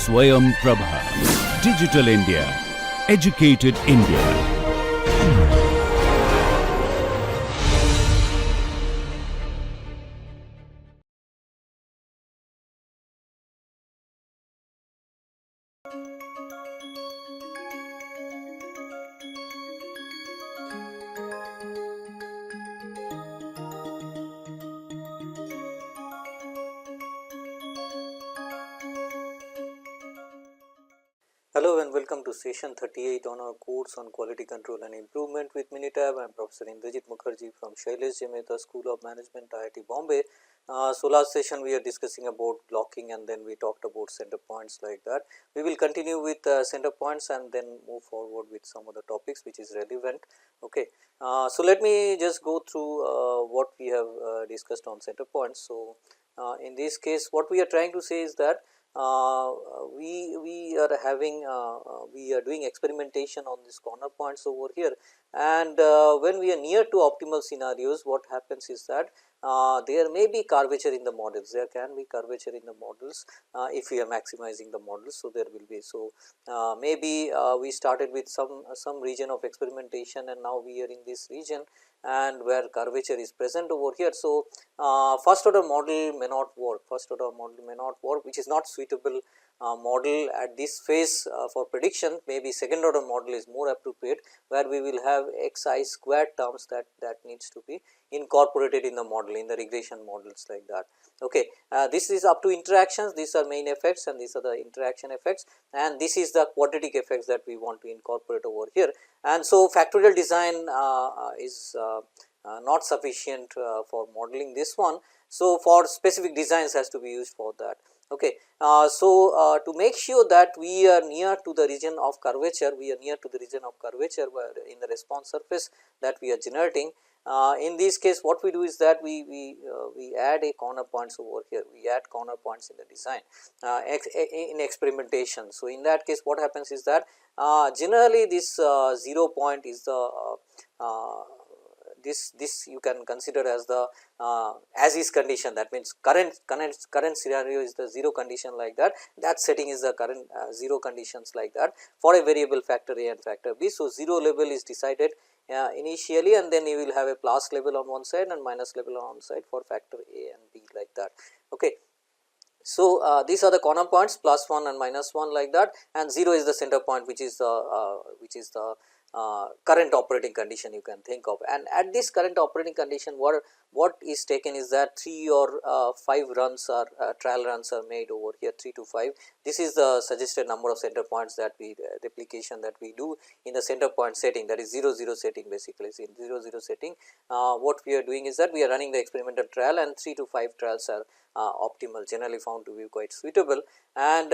Swayam Prabha. Digital India. Educated India. Hello and welcome to session 38 on our course on quality control and improvement with MINITAB. I am Professor Indrajit Mukherjee from Shailesh Mehta School of Management, IIT Bombay. So last session we are discussing about blocking and then we talked about center points like that. We will continue with center points and then move forward with some other topics which is relevant. Okay. So let me just go through what we have discussed on center points. So in this case what we are trying to say is that we are having we are doing experimentation on these corner points over here, and when we are near to optimal scenarios, what happens is that there may be curvature in the models. There can be curvature in the models if we are maximizing the models. So there will be. So maybe we started with some region of experimentation, and now we are in this region and where curvature is present over here. So first order model may not work, which is not suitable model at this phase for prediction. Maybe second order model is more appropriate, where we will have xi squared terms that needs to be incorporated in the model, in the regression models like that. Okay. This is up to interactions, these are main effects and these are the interaction effects, and this is the quadratic effects that we want to incorporate over here. And so factorial design is not sufficient for modeling this one. So for specific designs has to be used for that. Okay. So to make sure that we are near to the region of curvature, where in the response surface that we are generating. In this case what we do is that we add a corner points over here, we add corner points in the design in experimentation. So in that case what happens is that generally this 0 point is the this you can consider as the as is condition. That means current scenario is the 0 condition like that, that setting is the current 0 conditions like that for a variable factor A and factor B. So 0 level is decided initially, and then you will have a plus level on one side and minus level on one side for factor A and B like that. Okay. So these are the corner points, plus 1 and minus 1 like that, and 0 is the center point, which is the current operating condition you can think of. And at this current operating condition, what is taken is that 3 or 5 runs are trial runs are made over here, 3 to 5. This is the suggested number of center points that we replication that we do in the center point setting, that is 0 0 setting. Basically in 0 0 setting what we are doing is that we are running the experimental trial, and 3 to 5 trials are optimal, generally found to be quite suitable. And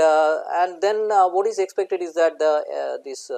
then what is expected is that the this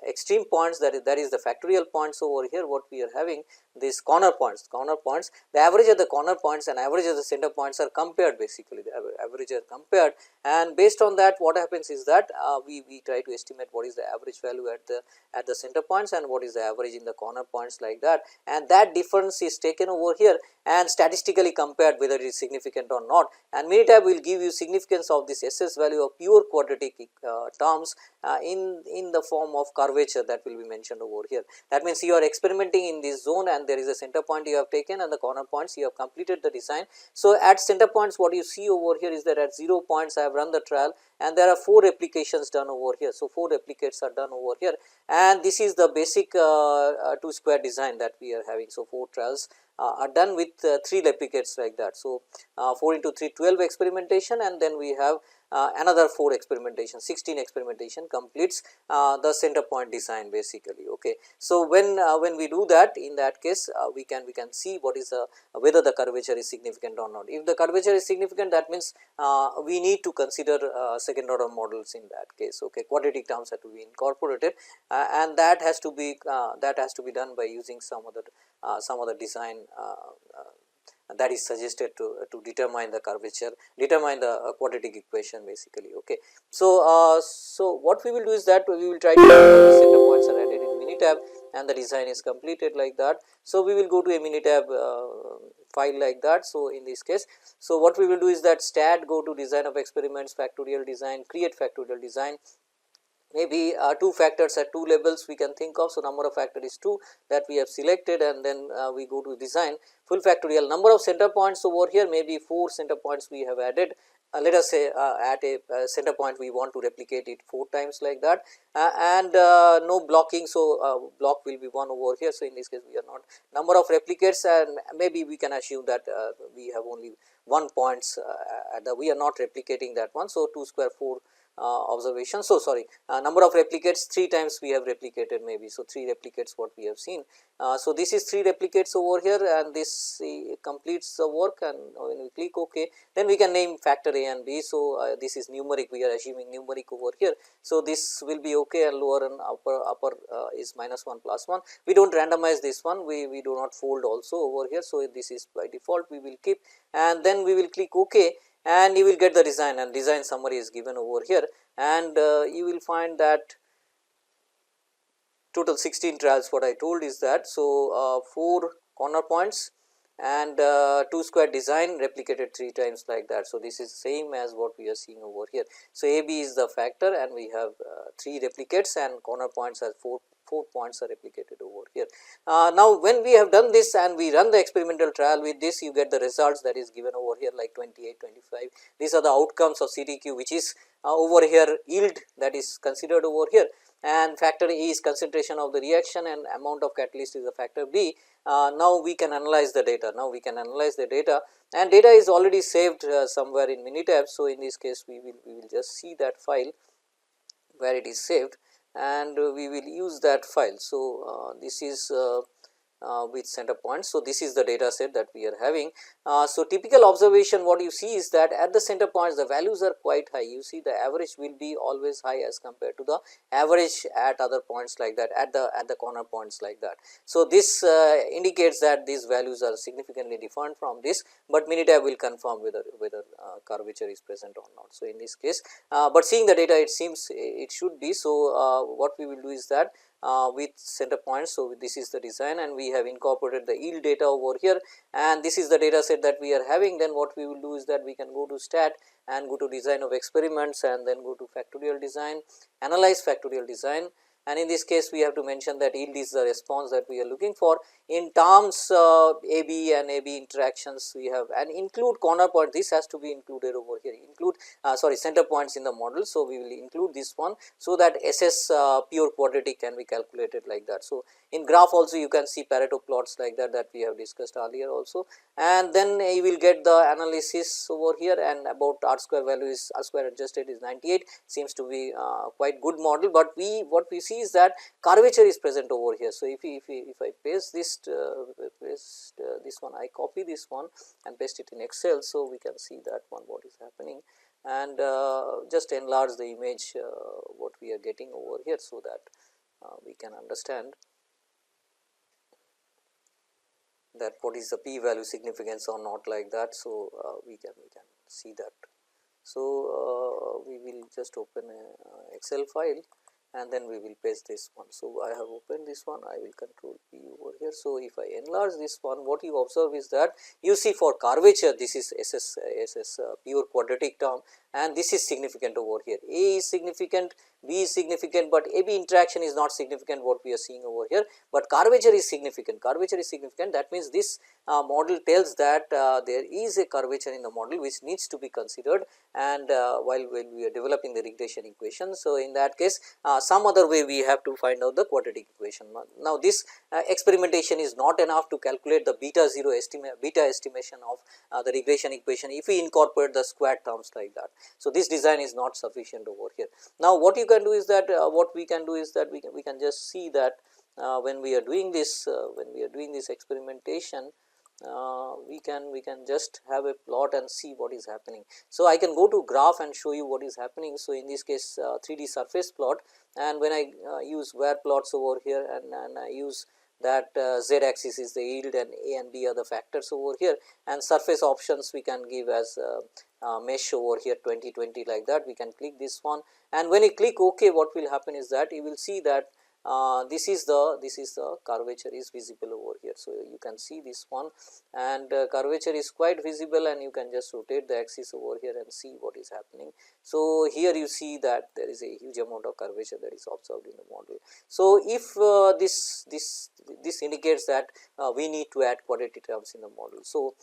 extreme points, that is the factorial points over here, what we are having these corner points, the average of the corner points and average of the center points are compared. Basically the average are compared, and based on that what happens is that we try to estimate what is the average value at the center points and what is the average in the corner points like that, and that difference is taken over here and statistically compared whether it is significant or not. And MINITAB will give you significance of this SS value of pure quadratic terms in the form of curvature that will be mentioned over here. That means you are experimenting in this zone and there is a center point you have taken and the corner points you have completed the design. So at center points what you see over here is that at 0 points I have run the trial and there are 4 replications done over here. So 4 replicates are done over here, and this is the basic 2 square design that we are having. So 4 trials are done with 3 replicates like that. So 4 into 3 12 experimentation, and then we have another 4 experimentation, 16 experimentation completes the center point design basically. Okay. So when we do that, in that case we can see what is whether the curvature is significant or not. If the curvature is significant, that means we need to consider second order models in that case. Okay. Quadratic terms have to be incorporated, and that has to be done by using some other design that is suggested to determine the curvature, determine the quadratic equation basically. Okay. So so what we will do is that we will try to the center points are added in MINITAB and the design is completed like that. So we will go to a MINITAB file like that. So, in this case, so what we will do is that stat go to design of experiments, factorial design, create factorial design. Maybe 2 factors at 2 levels we can think of. So, number of factor is 2 that we have selected, and then we go to design full factorial. Number of center points over here, maybe 4 center points we have added. Let us say at a center point we want to replicate it 4 times like that, and no blocking. So, block will be 1 over here. So, in this case we are not number of replicates, and maybe we can assume that we have only 1 points at the, we are not replicating that one. So, 2 square 4 observation. So, sorry, number of replicates 3 times we have replicated maybe. So, 3 replicates what we have seen. So, this is 3 replicates over here, and this completes the work, and when we click OK, then we can name factor A and B. So, this is numeric, we are assuming numeric over here. So, this will be OK, and lower and upper is -1 +1. We do not randomize this one, we do not fold also over here. So, this is by default we will keep, and then we will click OK, and you will get the design, and design summary is given over here, and you will find that total 16 trials. What I told is that, so 4 corner points and 2 square design replicated 3 times like that. So, this is same as what we are seeing over here. So, AB is the factor, and we have 3 replicates, and corner points as 4 points are replicated over here. Now, when we have done this and we run the experimental trial with this, you get the results that is given over here like 28, 25. These are the outcomes of CTQ, which is over here yield that is considered over here, and factor E is concentration of the reaction, and amount of catalyst is the factor B. Now, we can analyze the data. Now, we can analyze the data, and data is already saved somewhere in MINITAB. So, in this case we will just see that file where it is saved, and we will use that file. So, this is with center points. So, this is the data set that we are having. So, typical observation what you see is that at the center points the values are quite high. You see the average will be always high as compared to the average at other points like that, at the corner points like that. So, this indicates that these values are significantly different from this, but MINITAB will confirm whether curvature is present or not. So, in this case, but seeing the data it seems it should be. So, what we will do is that with center points. So, this is the design, and we have incorporated the yield data over here, and this is the data set that we are having. Then what we will do is that we can go to stat and go to design of experiments, and then go to factorial design, analyze factorial design, and in this case we have to mention that yield is the response that we are looking for. In terms AB and AB interactions we have, and include corner point, this has to be included over here, include center points in the model. So, we will include this one, so that SS pure quadratic can be calculated like that. So, in graph also you can see Pareto plots like that we have discussed earlier also, and then you will get the analysis over here, and about R square value is R square adjusted is 98, seems to be quite good model, but what we see is that curvature is present over here. So, if I paste this this one, I copy this one and paste it in Excel. So, we can see that one what is happening, and just enlarge the image what we are getting over here, so that we can understand that what is the p value significance or not like that. So, we can see that. So, we will just open a Excel file, and then we will paste this one. So, I have opened this one, I will control P over here. So, if I enlarge this one, what you observe is that you see for curvature this is SS pure quadratic term, and this is significant over here. A is significant, B is significant, but AB interaction is not significant what we are seeing over here, but curvature is significant. Curvature is significant, that means this model tells that there is a curvature in the model which needs to be considered, and while we are developing the regression equation. So, in that case some other way we have to find out the quadratic equation. Now, this experimentation is not enough to calculate the beta estimation of the regression equation if we incorporate the squared terms like that. So, this design is not sufficient over here. Now, what you can do is that we can just see that when we are doing this experimentation, we can just have a plot and see what is happening. So, I can go to graph and show you what is happening. So, in this case 3D surface plot, and when I use where plots over here, and I use that z axis is the yield, and A and B are the factors over here, and surface options we can give as mesh over here 2020 like that. We can click this one, and when you click OK, what will happen is that you will see that this is the curvature is visible over here. So, you can see this one, and curvature is quite visible, and you can just rotate the axis over here and see what is happening. So, here you see that there is a huge amount of curvature that is observed in the model. So, if this indicates that we need to add quadratic terms in the model. So,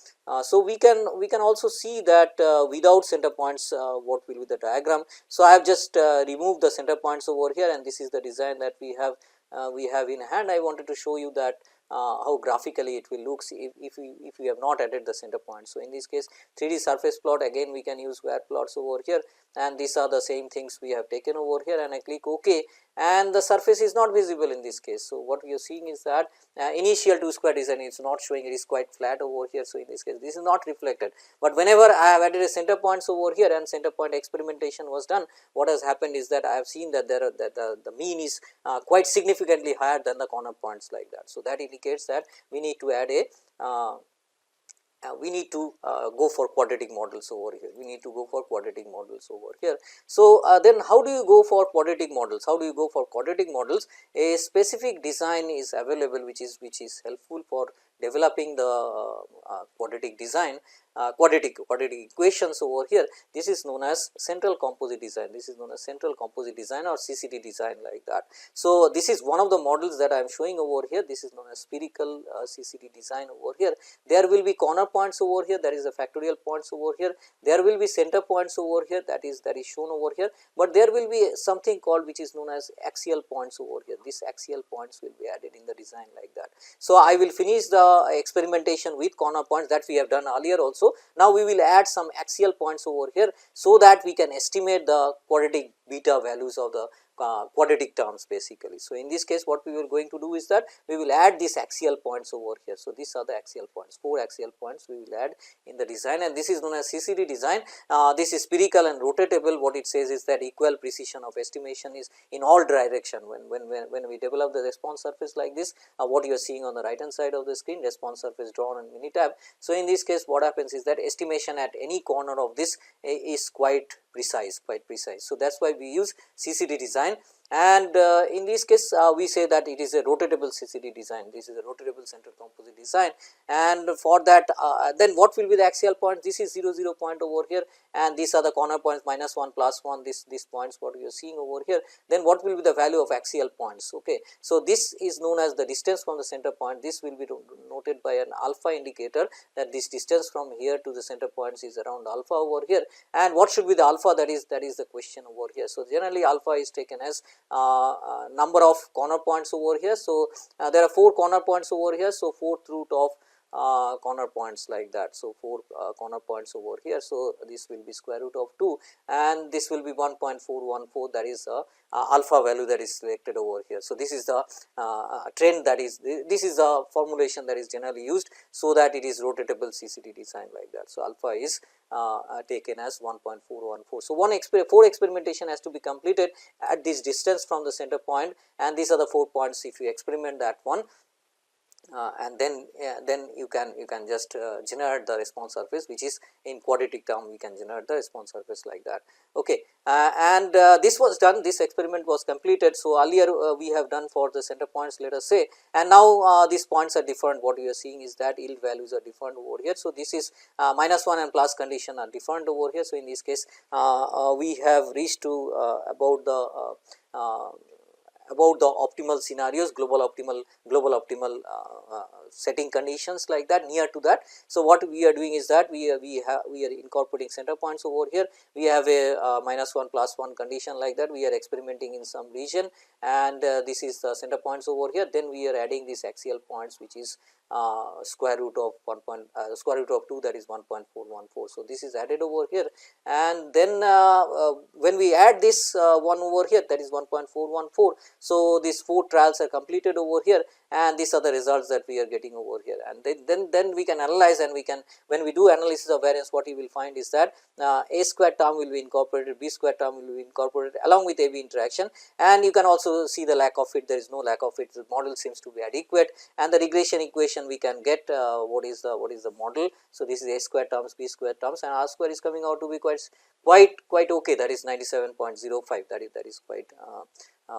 we can also see that without center points what will be the diagram. So, I have just removed the center points over here, and this is the design that we have in hand. I wanted to show you that how graphically it will look if we have not added the center points. So, in this case 3D surface plot, again we can use where plots over here, and these are the same things we have taken over here, and I click OK, and the surface is not visible in this case. So, what we are seeing is that initial 2 square design is not showing, it is quite flat over here. So, in this case this is not reflected, but whenever I have added a center points over here and center point experimentation was done, what has happened is that I have seen that there are the mean is quite significantly higher than the corner points like that. So, that indicates that we need to add a we need to go for quadratic models over here. We need to go for quadratic models over here. So, then how do you go for quadratic models? How do you go for quadratic models? A specific design is available which is helpful for developing the quadratic design, quadratic equations over here. This is known as central composite design. This is known as central composite design or CCD design like that. So, this is one of the models that I am showing over here. This is known as spherical CCD design over here. There will be corner points over here, that is the factorial points over here. There will be center points over here, that is shown over here, but there will be something called which is known as axial points over here. These axial points will be added in the design like that. So, I will finish the experimentation with corner points that we have done earlier also. Now, we will add some axial points over here, so that we can estimate the quadratic beta values of the quadratic terms basically. So, in this case what we are going to do is that we will add these axial points over here. So, these are the axial points, 4 axial points we will add in the design, and this is known as CCD design. This is spherical and rotatable. What it says is that equal precision of estimation is in all direction. When we develop the response surface like this, what you are seeing on the right hand side of the screen, response surface drawn on MINITAB. So, in this case what happens is that estimation at any corner of this is quite precise. So, that is why we use CCD design, and in this case we say that it is a rotatable CCD design. This is a rotatable central composite design, and for that then what will be the axial point? This is 0 0 point over here, and these are the corner points -1 +1, these points what you are seeing over here. Then what will be the value of axial points? Okay. So, this is known as the distance from the center point. This will be noted by an alpha indicator, that this distance from here to the center points is around alpha over here, and what should be the alpha? That is the question over here. So, generally alpha is taken as number of corner points over here. So, there are 4 corner points over here. So, 4th root of corner points like that. So, 4 corner points over here. So, this will be square root of 2, and this will be 1.414, that is alpha value that is selected over here. So, this is the trend, that is this is the formulation that is generally used, so that it is rotatable CCD design like that. So, alpha is taken as 1.414. So, 4 experimentation has to be completed at this distance from the center point, and these are the 4 points. If you experiment that one, and then you can just generate the response surface, which is in quadratic term we can generate the response surface like that. Okay. And this was done, this experiment was completed. So, earlier we have done for the center points, let us say, and now these points are different. What you are seeing is that yield values are different over here. So, this is -1 and plus condition are different over here. So, in this case we have reached to about the optimal scenarios, global optimal setting conditions like that, near to that. So, what we are doing is that we are incorporating center points over here. We have a -1 +1 condition like that. We are experimenting in some region, and this is the center points over here. Then we are adding these axial points, which is square root of 2, that is 1.414. So, this is added over here, and then when we add this one over here, that is 1.414. So, these 4 trials are completed over here, and these are the results that we are getting over here, and then we can analyze, and we can, when we do analysis of variance, what you will find is that a square term will be incorporated, b square term will be incorporated along with AB interaction, and you can also see the lack of it. There is no lack of it. The model seems to be adequate, and the regression equation we can get what is the model. So, this is a square terms, b square terms, and r square is coming out to be quite okay, that is 97.05, that is quite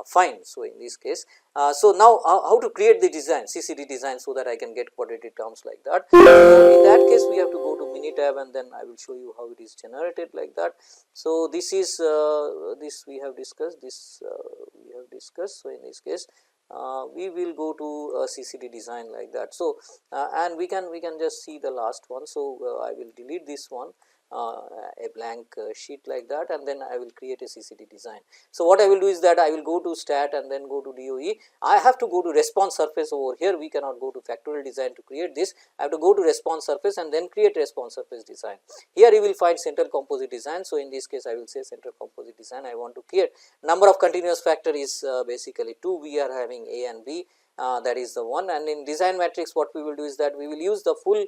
fine. So, in this case, so now how to create the design CCD design, so that I can get quadratic terms like that. So, in that case we have to go to MINITAB, and then I will show you how it is generated like that. So, this is this we have discussed, this we have discussed. So, in this case we will go to CCD design like that. So, and we can just see the last one. So, I will delete this one, a blank sheet like that, and then I will create a CCD design. So, what I will do is that I will go to stat and then go to DOE. I have to go to response surface over here. We cannot go to factorial design to create this. I have to go to response surface and then create response surface design. Here you will find central composite design. So, in this case I will say central composite design. I want to create number of continuous factor is basically 2. We are having A and B, that is the one, and in design matrix what we will do is that we will use the full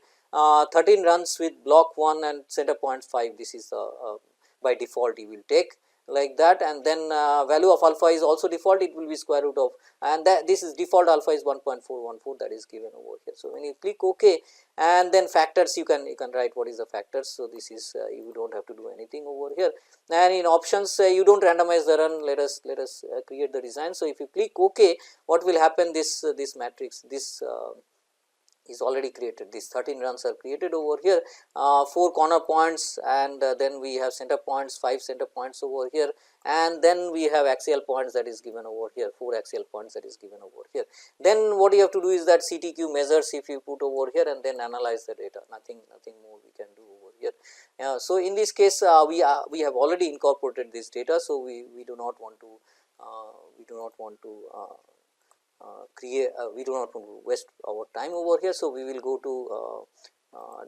13 runs with block 1 and center point 5. This is the by default you will take like that, and then value of alpha is also default, it will be square root of, and that this is default alpha is 1.414, that is given over here. So, when you click OK, and then factors you can write what is the factors. So, this is you do not have to do anything over here, and in options you do not randomize the run. Let us create the design. So, if you click OK, what will happen, this matrix, this is already created. These 13 runs are created over here, 4 corner points, and then we have center points, 5 center points over here, and then we have axial points that is given over here, 4 axial points that is given over here. Then what you have to do is that CTQ measures if you put over here, and then analyze the data, nothing more we can do over here. So, in this case we have already incorporated this data. So, we do not want to create, we do not want to waste our time over here. So, we will go to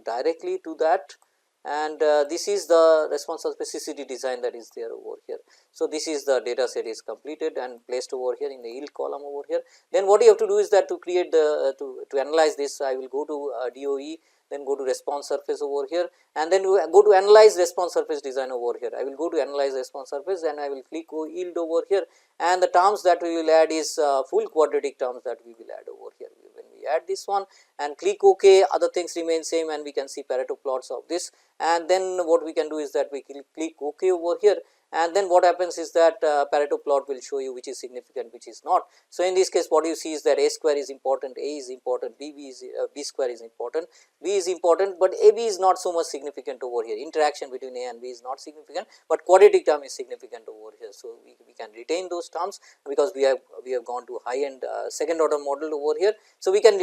directly to that, and this is the response specificity design that is there over here. So, this is the data set is completed and placed over here in the yield column over here. Then what you have to do is that to create the to analyze this, I will go to DOE, then go to response surface over here, and then go to analyze response surface design over here. I will go to analyze response surface, and I will click yield over here, and the terms that we will add is full quadratic terms that we will add over here. When we add this one and click OK, other things remain same, and we can see Pareto plots of this, and then what we can do is that we click OK over here, and then what happens is that Pareto plot will show you which is significant, which is not. So, in this case what you see is that A square is important, A is important, B square is important, B is important, but AB is not so much significant over here. Interaction between A and B is not significant, but quadratic term is significant over here. So, we can retain those terms because we have gone to high end second order model over here. So, we can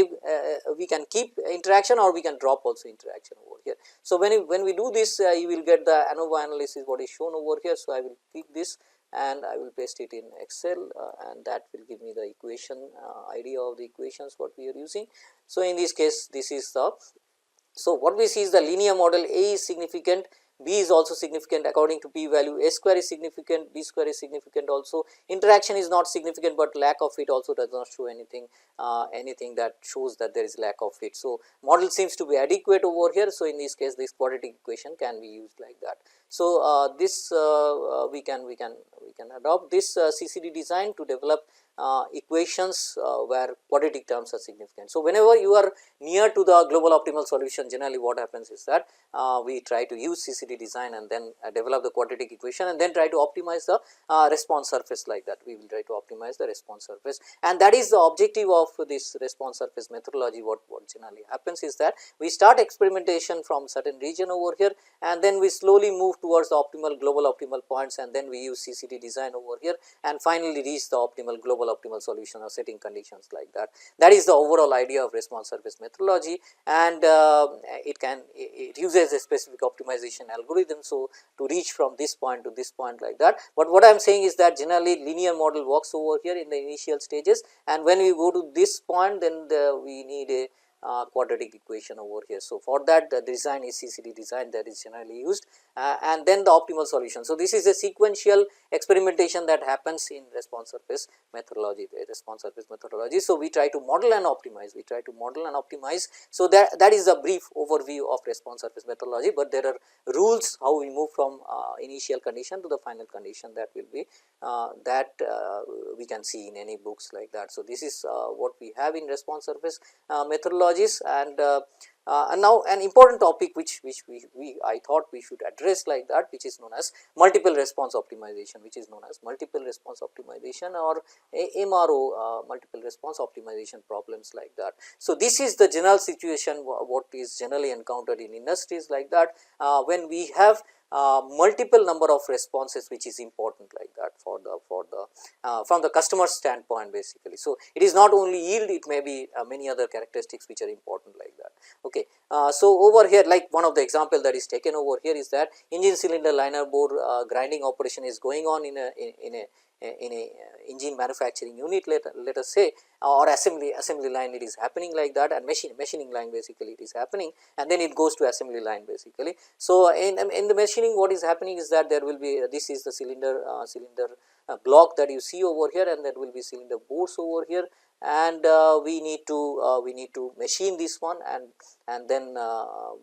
keep interaction, or we can drop also interaction over here. So, when we do this you will get the ANOVA analysis what is shown over here. So, I will click this and I will paste it in Excel, and that will give me the equation idea of the equations what we are using. So, in this case this is the, so what we see is the linear model, A is significant, B is also significant according to p value, A square is significant, B square is significant also, interaction is not significant, but lack of it also does not show anything that shows that there is lack of it. So, model seems to be adequate over here. So, in this case this quadratic equation can be used like that. So, this we can adopt this CCD design to develop equations where quadratic terms are significant. So, whenever you are near to the global optimal solution, generally what happens is that we try to use CCD design and then develop the quadratic equation, and then try to optimize the response surface like that. We will try to optimize the response surface, and that is the objective of this response surface methodology. What generally happens is that we start experimentation from certain region over here, and then we slowly move towards the optimal global optimal points, and then we use CCD design over here, and finally reach the optimal global optimal solution or setting conditions like that. That is the overall idea of response surface methodology, and it uses a specific optimization algorithm. So, to reach from this point to this point like that, but what I am saying is that generally linear model works over here in the initial stages, and when we go to this point, then we need a quadratic equation over here. So, for that the design is CCD design that is generally used, and then the optimal solution. So, this is a sequential experimentation that happens in response surface methodology, So, we try to model and optimize, So, that is a brief overview of response surface methodology, but there are rules how we move from initial condition to the final condition that will be we can see in any books like that. So, this is what we have in response surface methodologies, and And now an important topic which I thought we should address like that, which is known as multiple response optimization, or MRO, multiple response optimization problems like that. So, this is the general situation what is generally encountered in industries like that, when we have multiple number of responses, which is important like that for the from the customer standpoint basically. So, it is not only yield, it may be many other characteristics which are important like that. Okay. So, over here, like one of the example that is taken over here is that engine cylinder liner bore grinding operation is going on in a engine manufacturing unit, let us say, or assembly line, it is happening like that, and machining line basically it is happening, and then it goes to assembly line basically. So, in the machining, what is happening is that there will be this is the cylinder block that you see over here, and there will be cylinder bores over here, and we need to machine this one, and then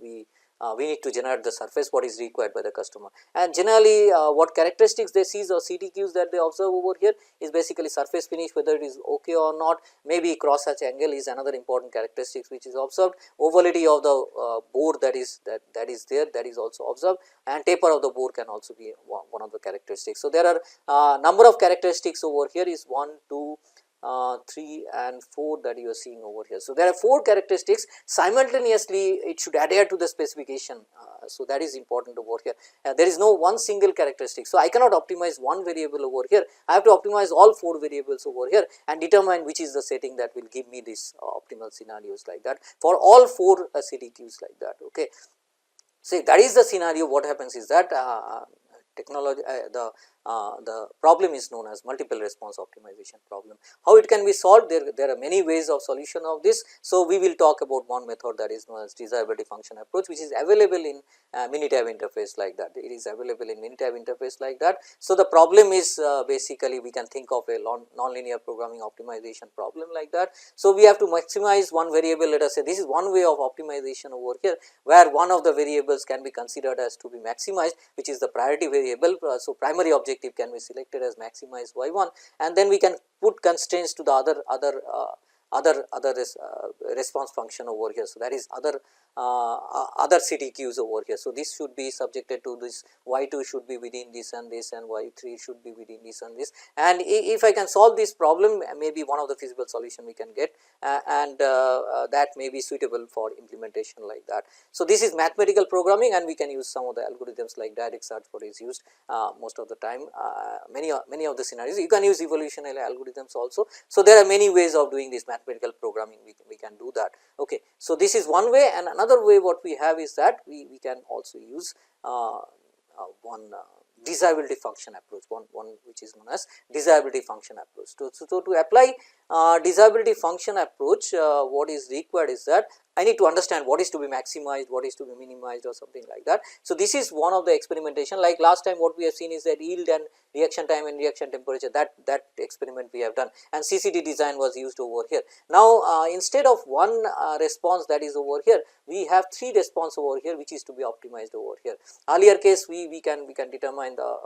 we need to generate the surface what is required by the customer. And generally what characteristics they see or CTQs that they observe over here is basically surface finish, whether it is okay or not, maybe cross hatch angle is another important characteristics which is observed, ovality of the bore that is there, that is also observed, and taper of the bore can also be one of the characteristics. So, there are number of characteristics over here is 1, 2, 3 and 4 that you are seeing over here. So, there are 4 characteristics simultaneously, it should adhere to the specification. So, that is important over here. There is no one single characteristic. So, I cannot optimize one variable over here, I have to optimize all 4 variables over here and determine which is the setting that will give me this optimal scenarios like that for all 4 CTQs like that. Okay. So, that is the scenario. What happens is that technology the problem is known as multiple response optimization problem. How it can be solved? There are many ways of solution of this. So, we will talk about one method that is known as desirability function approach, which is available in MINITAB interface like that. It is available in MINITAB interface like that. So, the problem is basically we can think of a nonlinear programming optimization problem like that. So, we have to maximize one variable. Let us say this is one way of optimization over here, where one of the variables can be considered as to be maximized, which is the priority variable. So, primary objective can be selected as maximize y1, and then we can put constraints to the other response function over here. So, that is other CTQs over here. So, this should be subjected to this, y2 should be within this and y3 should be within this and this, and if I can solve this problem, maybe one of the feasible solution we can get, and that may be suitable for implementation like that. So, this is mathematical programming, and we can use some of the algorithms like direct search what is used most of the time, many of the scenarios you can use evolutionary algorithms also. So, there are many ways of doing this mathematical programming, we can do that. Okay. So, this is one way, and another way what we have is that we can also use one desirability function approach, one which is known as desirability function approach. So, to apply desirability function approach, what is required is that I need to understand what is to be maximized, what is to be minimized or something like that. So, this is one of the experimentation, like last time what we have seen is that yield and reaction time and reaction temperature, that experiment we have done, and CCD design was used over here. Now, instead of one response that is over here, we have 3 response over here which is to be optimized over here. Earlier case we can determine the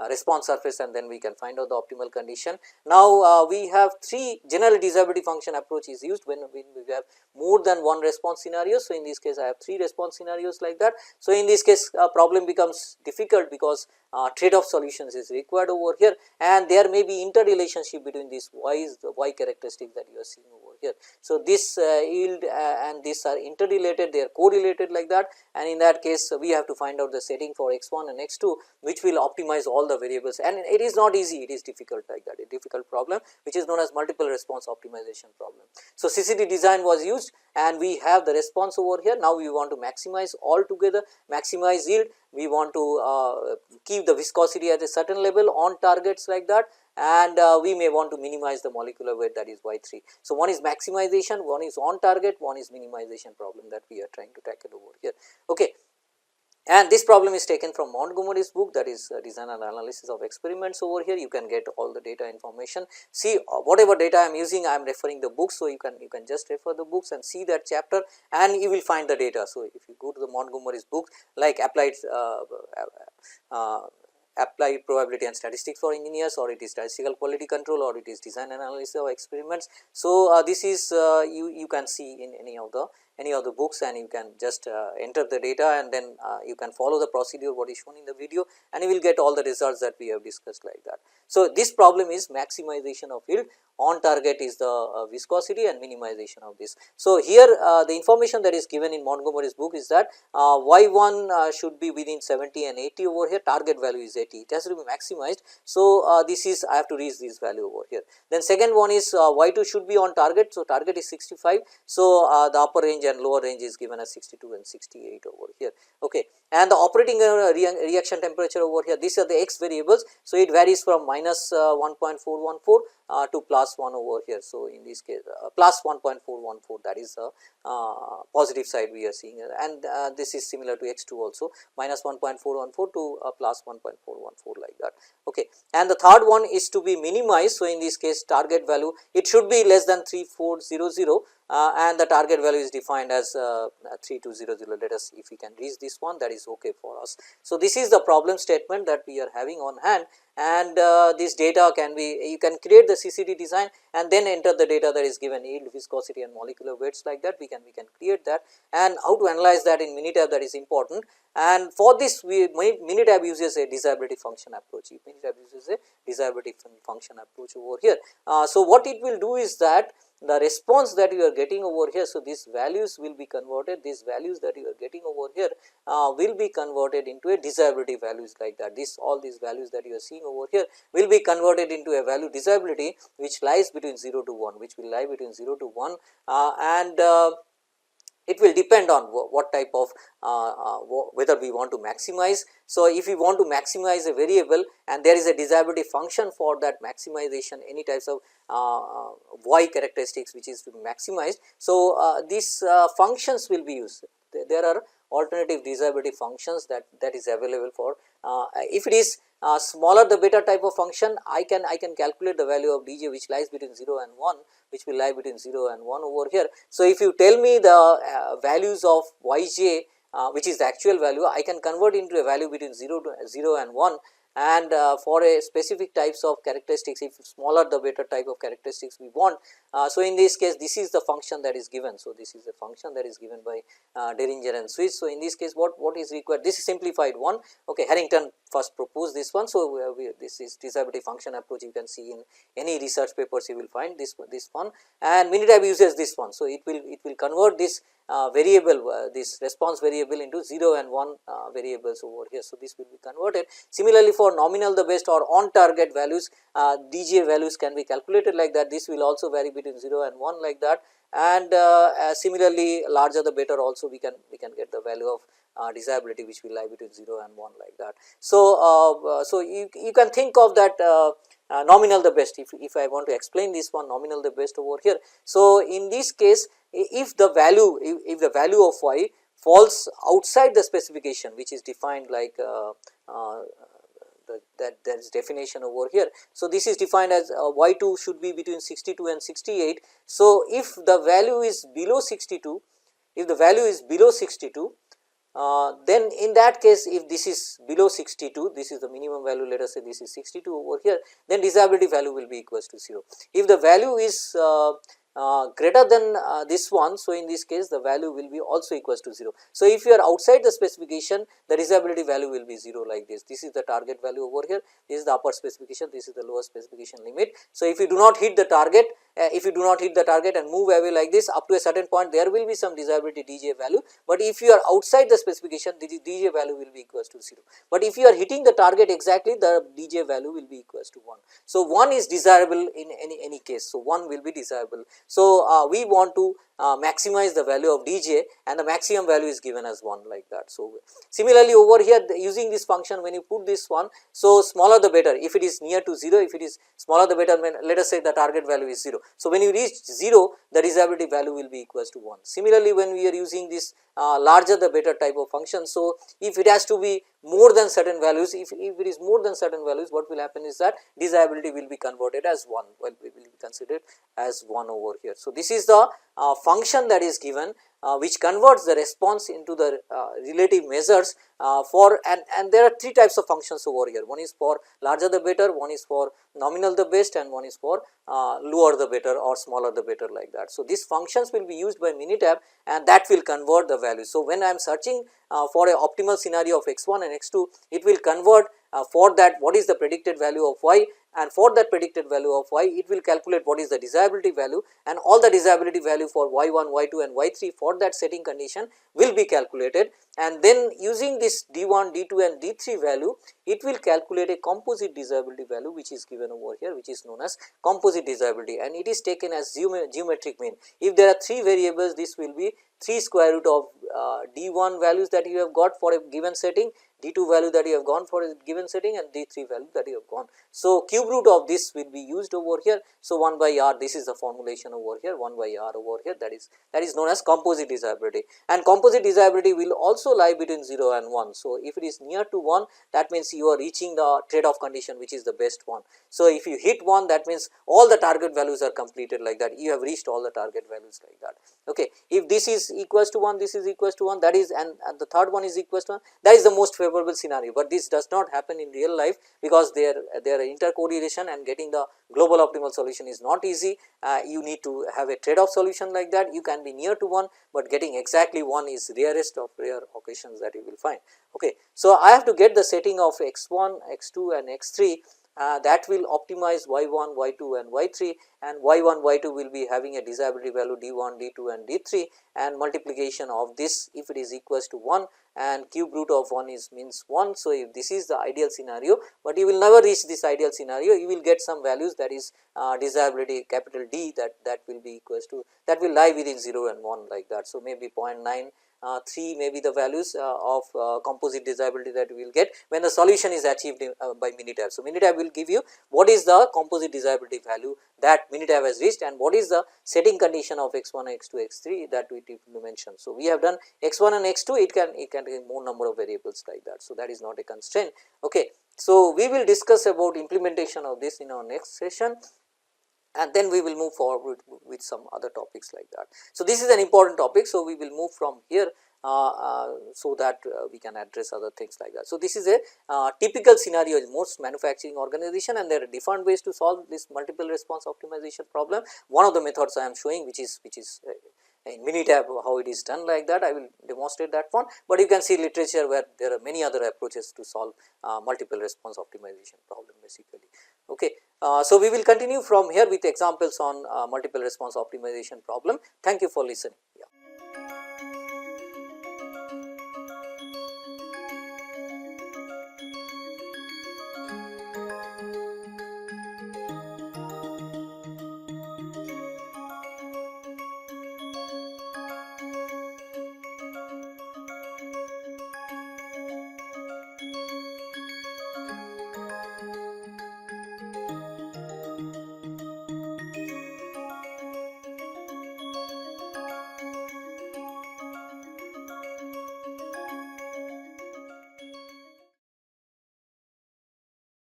response surface, and then we can find out the optimal condition. Now, we have 3 general desirability function approach is used when we have more than one response scenario. So, in this case I have 3 response scenarios like that. So, in this case problem becomes difficult because trade off solutions is required over here, and there may be interrelationship between these y characteristic that you are seeing over here. So, this yield and this are interrelated, they are correlated like that, and in that case we have to find out the setting for x1 and x2 which will optimize all the variables, and it is not easy, it is difficult like that, a difficult problem which is known as multiple response optimization problem. So, CCD design was used, and we have the response over here. Now, we want to maximize all together, maximize yield, we want to keep the viscosity at a certain level on targets like that, and we may want to minimize the molecular weight, that is y3. So, one is maximization, one is on target, one is minimization problem that we are trying to tackle over here. Okay. And this problem is taken from Montgomery's book, that is design and analysis of experiments over here. You can get all the data information. See, whatever data I am using, I am referring the books. So, you can just refer the books and see that chapter, and you will find the data. So, if you go to the Montgomery's book, like applied probability and statistics for engineers, or it is statistical quality control, or it is design and analysis of experiments. So, this is you can see in any of the any of the books, and you can just enter the data, and then you can follow the procedure what is shown in the video, and you will get all the results that we have discussed like that. So, this problem is maximization of yield, on target is the viscosity and minimization of this. So, here the information that is given in Montgomery's book is that y1 should be within 70 and 80 over here, target value is 80, it has to be maximized. So, this is I have to reach this value over here. Then second one is y2 should be on target, so target is 65. So, the upper range and lower range is given as 62 and 68 over here. Okay. And the operating reaction temperature over here, these are the x variables. So, it varies from minus 1.414 to plus 1 over here. So, in this case plus 1.414, that is the positive side we are seeing, and this is similar to x2 also, minus 1.414 to plus 1.414 like that. Okay. And the third one is to be minimized. So, in this case target value, it should be less than 3400 and the target value is defined as 3200. Let us, if we can reach this one, that is okay for us. So, this is the problem statement that we are having on hand, and this data can be, you can create the CCD design and then enter the data that is given, yield, viscosity and molecular weights like that. We can create that, and how to analyze that in MINITAB, that is important. And for this MINITAB uses a desirability function approach. MINITAB uses a desirability function approach over here. So, what it will do is that the response that you are getting over here, so these values will be converted, these values that you are getting over here will be converted into a desirability values like that. This, all these values that you are seeing over here will be converted into a value desirability which lies between 0 to 1, which will lie between 0 to 1, and it will depend on what type of whether we want to maximize. So, if we want to maximize a variable and there is a desirability function for that maximization, any types of y characteristics which is to be maximized. So, these functions will be used. There are alternative desirability functions that is available for if it is smaller the better type of function, I can calculate the value of dj which lies between 0 and 1, which will lie between 0 and 1 over here. So, if you tell me the values of yj which is the actual value, I can convert into a value between 0 and 1, and for a specific types of characteristics, if smaller the better type of characteristics we want. So, in this case this is the function that is given. So, this is the function that is given by Derringer and Swiss. So, in this case what is required, this is simplified one. Okay, Harrington first proposed this one. So, this is desirability function approach, you can see in any research papers you will find this one, and MINITAB uses this one. So, it will convert this variable, this response variable into 0 and 1 variables over here. So, this will be converted. Similarly, for nominal the best or on target values, dj values can be calculated like that. This will also vary between 0 and 1 like that, and similarly larger the better also we can get the value of desirability which will lie between 0 and 1 like that. So, so you can think of that nominal the best, if I want to explain this one, nominal the best over here. So, in this case, if the value of y falls outside the specification which is defined like that there is definition over here. So, this is defined as y2 should be between 62 and 68. So, if the value is below 62, then in that case, if this is below 62, this is the minimum value, let us say this is 62 over here, then desirability value will be equals to 0. If the value is greater than this one, so in this case the value will be also equals to 0. So, if you are outside the specification, the desirability value will be 0 like this. This is the target value over here, this is the upper specification, this is the lower specification limit. So, if you do not hit the target, and move away like this up to a certain point, there will be some desirability dj value, but if you are outside the specification, the dj value will be equals to 0. But if you are hitting the target exactly, the dj value will be equals to 1. So, 1 is desirable in any case. So, 1 will be desirable. So, we want to maximize the value of dj, and the maximum value is given as 1 like that. So, similarly over here using this function, when you put this one, so smaller the better, if it is near to 0, if it is smaller the better, let us say the target value is 0. So, when you reach 0, the desirability value will be equals to 1. Similarly, when we are using this larger the better type of function, so if it has to be more than certain values, if it is more than certain values, what will happen is that desirability will be converted as 1, well, it will be considered as 1 over here. So, this is the function that is given which converts the response into the relative measures for, and there are three types of functions over here. One is for larger the better, one is for nominal the best, and one is for lower the better or smaller the better, like that. So, these functions will be used by MINITAB and that will convert the value. So, when I am searching for a optimal scenario of x1 and x2, it will convert for that what is the predicted value of y, and for that predicted value of y it will calculate what is the desirability value, and all the desirability value for y1, y2 and y3 for that setting condition will be calculated, and then using this d1, d2 and d3 value it will calculate a composite desirability value which is given over here, which is known as composite desirability, and it is taken as geometric mean. If there are 3 variables, this will be 3 square root of d1 values that you have got for a given setting, d2 value that you have gone for a given setting, and d3 value that you have gone. So, cube root of this will be used over here. So, 1 by r, this is the formulation over here, 1 by r over here, that is known as composite desirability, and composite desirability will also lie between 0 and 1. So, if it is near to 1, that means you are reaching the trade off condition which is the best one. So, if you hit 1, that means all the target values are completed, like that, you have reached all the target values, like that. Okay. If this is equals to 1, this is equals to 1, that is, and the third one is equals to 1, that is the most favorable scenario, but this does not happen in real life because there are intercorrelation, and getting the global optimal solution is not easy. You need to have a trade off solution, like that. You can be near to 1, but getting exactly 1 is rarest of rare occasions that you will find. Okay. So, I have to get the setting of x1, x2 and x3 that will optimize y1, y2 and y3, and y1, y2 will be having a desirability value d1, d2 and d3, and multiplication of this if it is equals to 1, and cube root of 1 is means 1. So, if this is the ideal scenario, but you will never reach this ideal scenario, you will get some values that is desirability capital D that will be equals to, that will lie within 0 and 1, like that. So, maybe 0.9 3 may be the values of composite desirability that we will get when the solution is achieved by MINITAB. So, MINITAB will give you what is the composite desirability value that MINITAB has reached, and what is the setting condition of x1, x2, x3 that we mentioned. So, we have done x1 and x2, it can take more number of variables, like that. So, that is not a constraint. Okay. So, we will discuss about implementation of this in our next session, and then we will move forward with some other topics, like that. So, this is an important topic. So, we will move from here so that we can address other things, like that. So, this is a typical scenario in most manufacturing organization, and there are different ways to solve this multiple response optimization problem. One of the methods I am showing, which is in MINITAB, how it is done, like that, I will demonstrate that one, but you can see literature where there are many other approaches to solve multiple response optimization problem, basically. Okay. So, we will continue from here with examples on multiple response optimization problem. Thank you for listening. Yeah.